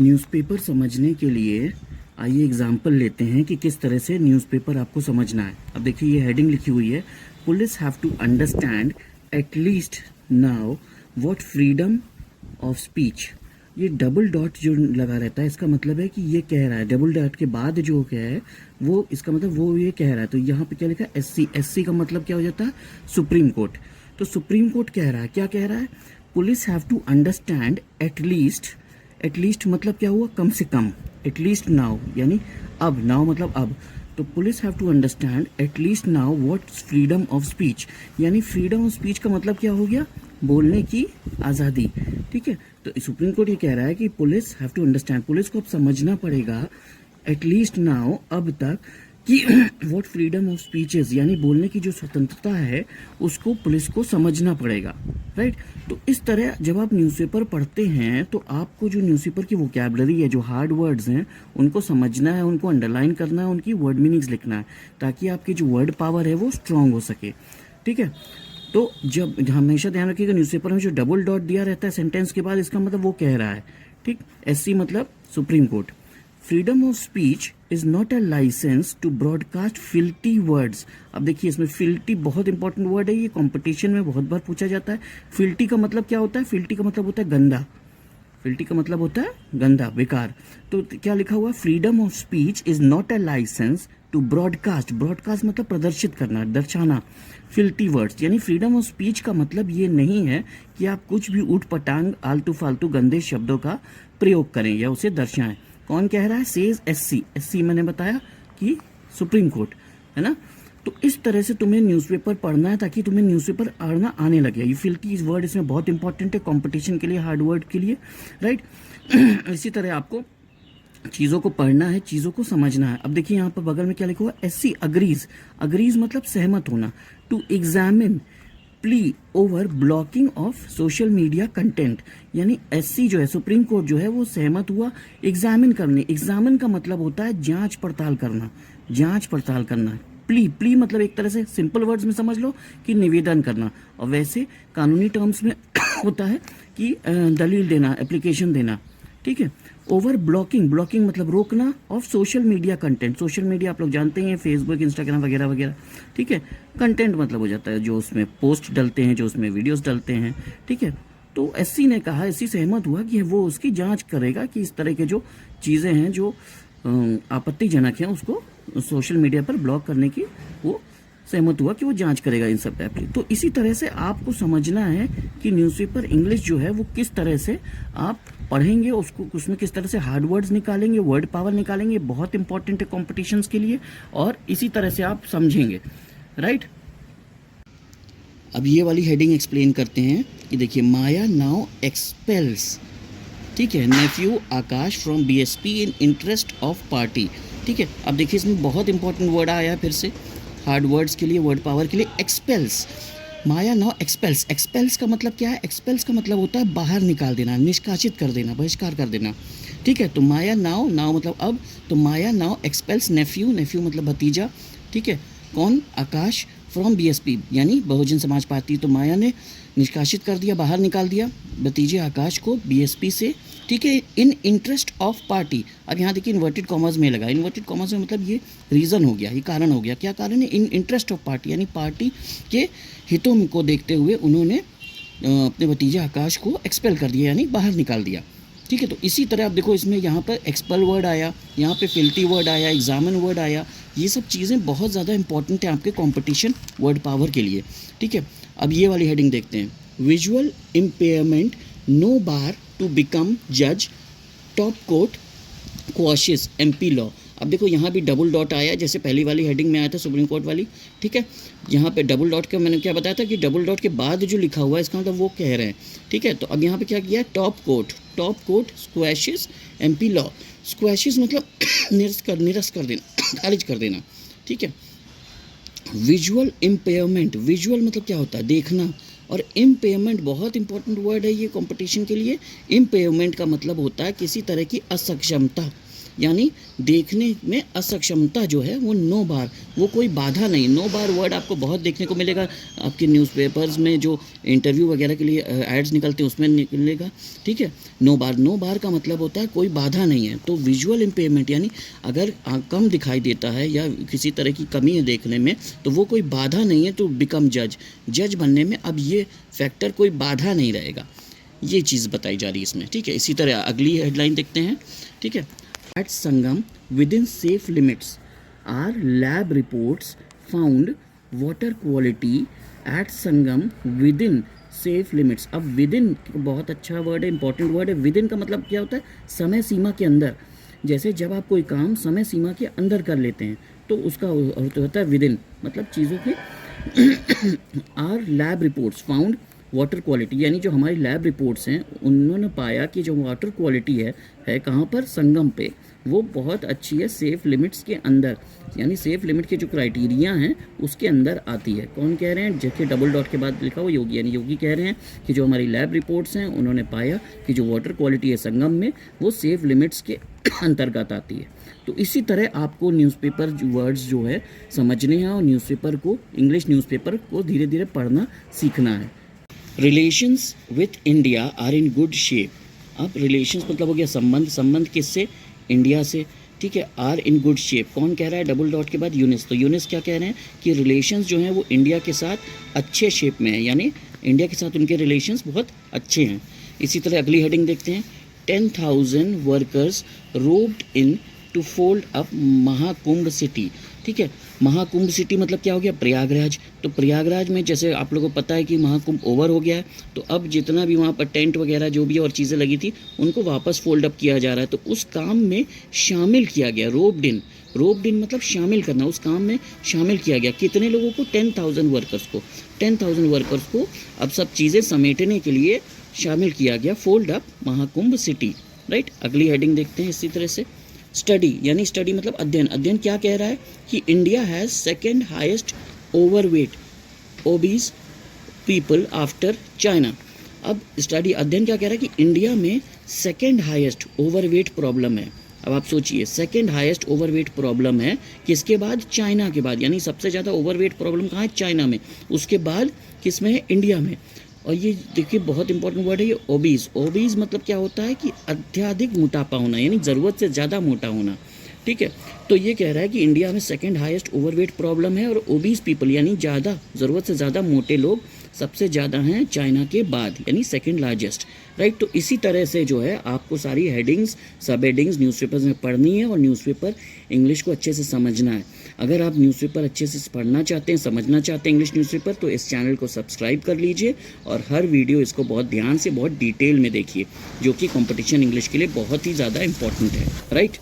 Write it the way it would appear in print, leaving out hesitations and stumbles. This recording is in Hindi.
न्यूज़पेपर समझने के लिए आइए एग्जाम्पल लेते हैं कि किस तरह से न्यूज़पेपर आपको समझना है। अब देखिए ये हेडिंग लिखी हुई है, police have to understand at least now what freedom of speech. ये डबल डॉट जो लगा रहता है इसका मतलब है कि ये कह रहा है, डबल डॉट के बाद जो क्या है वो इसका मतलब वो ये कह रहा है। तो यहाँ पे क्या लिखा है, एससी। एससी का मतलब क्या हो जाता है, सुप्रीम कोर्ट। तो सुप्रीम कोर्ट कह रहा है, क्या कह रहा है, police have to understand at least मतलब क्या हुआ, कम से कम, एट लीस्ट नाउ यानी अब, नाउ मतलब अब। तो police have to understand at least now what freedom of speech, यानी फ्रीडम ऑफ स्पीच का मतलब क्या हो गया, बोलने की आज़ादी। ठीक है, तो सुप्रीम कोर्ट ये कह रहा है कि police have to understand, police को अब समझना पड़ेगा एट लीस्ट नाउ, अब तक, कि व्हाट फ्रीडम ऑफ स्पीचेस यानी बोलने की जो स्वतंत्रता है उसको पुलिस को समझना पड़ेगा। राइट, तो इस तरह जब आप न्यूज़पेपर पढ़ते हैं तो आपको जो न्यूज़पेपर की वोकैबुलरी है, जो हार्ड वर्ड्स हैं, उनको समझना है, उनको अंडरलाइन करना है, उनकी वर्ड मीनिंग्स लिखना है, ताकि आपकी जो वर्ड पावर है वो स्ट्रांग हो सके। ठीक है, तो जब हमेशा ध्यान रखिएगा न्यूज़पेपर में जो डबल डॉट दिया रहता है सेंटेंस के बाद, इसका मतलब वो कह रहा है। ठीक, एससी मतलब supreme court. Freedom of speech is not a licence to broadcast filthy words. अब देखिए इसमें फिल्टी बहुत इंपॉर्टेंट वर्ड है, ये कंपटीशन में बहुत बार पूछा जाता है। फिल्टी का मतलब क्या होता है, फिल्टी का मतलब होता है गंदा, फिल्टी का मतलब होता है गंदा, बेकार। तो क्या लिखा हुआ, freedom of speech is not a licence to broadcast, broadcast मतलब प्रदर्शित करना, दर्शाना, फिल्टी वर्ड्स, यानी फ्रीडम ऑफ स्पीच का मतलब ये नहीं है कि आप कुछ भी ऊट पटांग आलतू फालतू गंदे शब्दों का प्रयोग करें या उसे दर्शाएं। कौन कह रहा है, सेज एससी। एससी मैंने बताया कि सुप्रीम कोर्ट, है ना। तो इस तरह से तुम्हें न्यूज़पेपर पढ़ना है ताकि तुम्हें न्यूज़पेपर पढ़ना आने लगे। ये फिल्टी वर्ड इसमें बहुत इंपॉर्टेंट है कंपटीशन के लिए, हार्ड वर्ड के लिए। राइट, इसी तरह आपको चीज़ों को पढ़ना है, चीज़ों को समझना है। अब देखिए यहाँ पर बगल में क्या लिखा हुआ, एससी अग्रीज। अग्रीज मतलब सहमत होना। To examine plea over blocking of social media content, यानी एससी जो है, सुप्रीम कोर्ट जो है, वो सहमत हुआ एग्जामिन करने। एग्जामिन का मतलब होता है जांच पड़ताल करना, जांच पड़ताल करना। प्ली, प्ली मतलब एक तरह से सिंपल वर्ड्स में समझ लो कि निवेदन करना, और वैसे कानूनी टर्म्स में होता है कि दलील देना, एप्लीकेशन देना। ठीक है, ओवर ब्लॉकिंग, ब्लॉकिंग मतलब रोकना, of social media content. Social media आप लोग जानते हैं, फेसबुक, इंस्टाग्राम वगैरह वगैरह। ठीक है, कंटेंट मतलब हो जाता है जो उसमें पोस्ट डलते हैं, जो उसमें वीडियोस डलते हैं। ठीक है, तो एससी ने कहा, एससी सहमत हुआ कि वो उसकी जांच करेगा कि इस तरह के जो चीज़ें हैं जो आपत्तिजनक हैं उसको सोशल मीडिया पर ब्लॉक करने की वो सहमत हुआ कि वो जांच करेगा इन सब ऐप की। तो इसी तरह से आपको समझना है कि न्यूज़पेपर इंग्लिश जो है वो किस तरह से आप पढ़ेंगे, उसको उसमें किस तरह से हार्ड वर्ड्स निकालेंगे, वर्ड पावर निकालेंगे, बहुत इंपॉर्टेंट है कॉम्पिटिशन्स के लिए, और इसी तरह से आप समझेंगे। राइट, अब ये वाली हेडिंग एक्सप्लेन करते हैं कि देखिए, माया नाउ एक्सपेल्स, ठीक है, nephew Akash from BSP in interest of party. ठीक है, अब देखिए इसमें बहुत इंपॉर्टेंट वर्ड आया है फिर से हार्ड वर्ड्स के लिए, वर्ड पावर के लिए, एक्सपेल्स। माया नाउ एक्सपेल्स। एक्सपेल्स का मतलब क्या है, एक्सपेल्स का मतलब होता है बाहर निकाल देना, निष्कासित कर देना, बहिष्कार कर देना। ठीक है, तो माया नाउ, नाउ मतलब अब, तो माया नाउ एक्सपेल्स नेफ्यू, नेफ्यू मतलब भतीजा। ठीक है, कौन, आकाश, फ्रॉम बीएसपी यानी बहुजन समाज पार्टी। तो माया ने निष्कासित कर दिया, बाहर निकाल दिया भतीजे आकाश को बीएसपी से। ठीक है, इन इंटरेस्ट ऑफ पार्टी। अब यहाँ देखिए इन्वर्टेड कॉमर्स में लगा, इन्वर्टेड कॉमर्स में मतलब ये रीज़न हो गया, ये कारण हो गया। क्या कारण है, इन इंटरेस्ट ऑफ पार्टी यानी पार्टी के हितों को देखते हुए उन्होंने अपने भतीजे आकाश को एक्सपेल कर दिया यानी बाहर निकाल दिया। ठीक है, तो इसी तरह आप देखो इसमें यहाँ पर एक्सपेल वर्ड आया, यहाँ पे फिल्टी वर्ड आया, एग्जामिन वर्ड आया। ये सब चीज़ें बहुत ज़्यादा इंपॉर्टेंट है आपके कंपटीशन वर्ड पावर के लिए। ठीक है, अब ये वाली हेडिंग देखते हैं, visual impairment no bar to become जज, top court quashes MP law. अब देखो यहाँ भी डबल डॉट आया, जैसे पहली वाली हेडिंग में आया था सुप्रीम कोर्ट वाली। ठीक है, यहाँ पे डबल डॉट का मैंने क्या बताया था कि डबल डॉट के बाद जो लिखा हुआ है इसका मतलब वो कह रहे हैं। ठीक है, तो अब यहाँ पे क्या किया है, top court squashes MP law. Squashes मतलब निरस्त कर देना, खारिज कर देना। ठीक है, विजुअल इम्पेयरमेंट, विजुअल मतलब क्या होता है, देखना, और इम्पेयरमेंट बहुत इंपॉर्टेंट वर्ड है ये कंपटीशन के लिए। इम्पेयरमेंट का मतलब होता है किसी तरह की असक्षमता, यानी देखने में असक्षमता जो है वो नो बार, वो कोई बाधा नहीं। नो बार वर्ड आपको बहुत देखने को मिलेगा आपके न्यूज़पेपर्स में, जो इंटरव्यू वगैरह के लिए एड्स निकलते हैं उसमें निकलेगा, ठीक है। नो बार का मतलब होता है कोई बाधा नहीं है। तो विजुअल इम्पेयरमेंट यानी अगर कम दिखाई देता है या किसी तरह की कमी है देखने में, तो वो कोई बाधा नहीं है। तो बिकम जज बनने में अब ये फैक्टर कोई बाधा नहीं रहेगा, ये चीज़ बताई जा रही है इसमें, ठीक है। इसी तरह अगली हेडलाइन देखते हैं, ठीक है। At Sangam within safe limits are lab reports found water quality at Sangam within safe limits. अब विद इन बहुत अच्छा वर्ड है, इंपॉर्टेंट वर्ड है। विद इन का मतलब क्या होता है? समय सीमा के अंदर। जैसे जब आप कोई काम समय सीमा के अंदर कर लेते हैं तो उसका अर्थ होता है विद इन, मतलब चीज़ों के are lab reports found water quality, यानी जो हमारी लैब रिपोर्ट्स हैं उन्होंने पाया कि जो वाटर क्वालिटी है कहाँ पर? संगम पे, वो बहुत अच्छी है सेफ़ लिमिट्स के अंदर। यानी सेफ़ लिमिट के जो क्राइटेरिया हैं उसके अंदर आती है। कौन कह रहे हैं? जैसे डबल डॉट के बाद लिखा हुआ योगी, यानी योगी कह रहे हैं कि जो हमारी लैब रिपोर्ट्स हैं उन्होंने पाया कि जो वाटर क्वालिटी है संगम में वो सेफ़ लिमिट्स के अंतर्गत आती है। तो इसी तरह आपको न्यूज़पेपर वर्ड्स जो है समझने हैं और न्यूज़पेपर को, इंग्लिश न्यूज़पेपर को धीरे धीरे पढ़ना सीखना है। Relations with India are in good shape. अब रिलेशंस मतलब हो गया संबंध, संबंध किससे? इंडिया से, ठीक है। आर इन गुड शेप, कौन कह रहा है? डबल डॉट के बाद यूनिस। तो यूनिस क्या कह रहे हैं कि रिलेशंस जो हैं वो इंडिया के साथ अच्छे शेप में है, यानी इंडिया के साथ उनके रिलेशंस बहुत अच्छे हैं। इसी तरह अगली हेडिंग देखते हैं। 10,000 workers robbed in to fold up Mahakumbh city, ठीक है। महाकुंभ सिटी मतलब क्या हो गया? प्रयागराज। तो प्रयागराज में जैसे आप लोगों को पता है कि महाकुंभ ओवर हो गया है, तो अब जितना भी वहाँ पर टेंट वगैरह जो भी और चीज़ें लगी थी उनको वापस फोल्ड अप किया जा रहा है। तो उस काम में शामिल किया गया, रोब्ड इन मतलब शामिल करना, उस काम में शामिल किया गया। कितने लोगों को? 10,000 वर्कर्स को। 10,000 वर्कर्स को अब सब चीज़ें समेटने के लिए शामिल किया गया, fold up Mahakumbh city, right. अगली हेडिंग देखते हैं इसी तरह से। स्टडी, यानी स्टडी मतलब अध्ययन। अध्ययन क्या कह रहा है कि India has second highest overweight obese people after China. अब स्टडी अध्ययन क्या कह रहा है कि इंडिया में सेकेंड हाईएस्ट ओवरवेट प्रॉब्लम है। अब आप सोचिए, सेकेंड हाईएस्ट ओवरवेट प्रॉब्लम है किसके बाद? चाइना के बाद। यानी सबसे ज़्यादा ओवरवेट प्रॉब्लम कहाँ है? चाइना में। उसके बाद किस में है? इंडिया में। और ये देखिए बहुत इंपॉर्टेंट वर्ड है ये ओबीज। ओबीज मतलब क्या होता है कि अत्यधिक मोटापा होना, यानी ज़रूरत से ज़्यादा मोटा होना, ठीक है। तो ये कह रहा है कि इंडिया में सेकेंड हाईएस्ट ओवरवेट प्रॉब्लम है और ओबीज पीपल यानी ज़्यादा, ज़रूरत से ज़्यादा मोटे लोग सबसे ज़्यादा हैं चाइना के बाद, यानी सेकेंड लार्जेस्ट, राइट। तो इसी तरह से जो है आपको सारी हेडिंग्स, सब हेडिंग्स न्यूज़पेपर्स में पढ़नी है और न्यूज़पेपर इंग्लिश को अच्छे से समझना है। अगर आप न्यूज़पेपर अच्छे से पढ़ना चाहते हैं, समझना चाहते हैं इंग्लिश न्यूज़पेपर, तो इस चैनल को सब्सक्राइब कर लीजिए और हर वीडियो इसको बहुत ध्यान से, बहुत डिटेल में देखिए, जो कि कंपटीशन इंग्लिश के लिए बहुत ही ज़्यादा इंपॉर्टेंट है, राइट।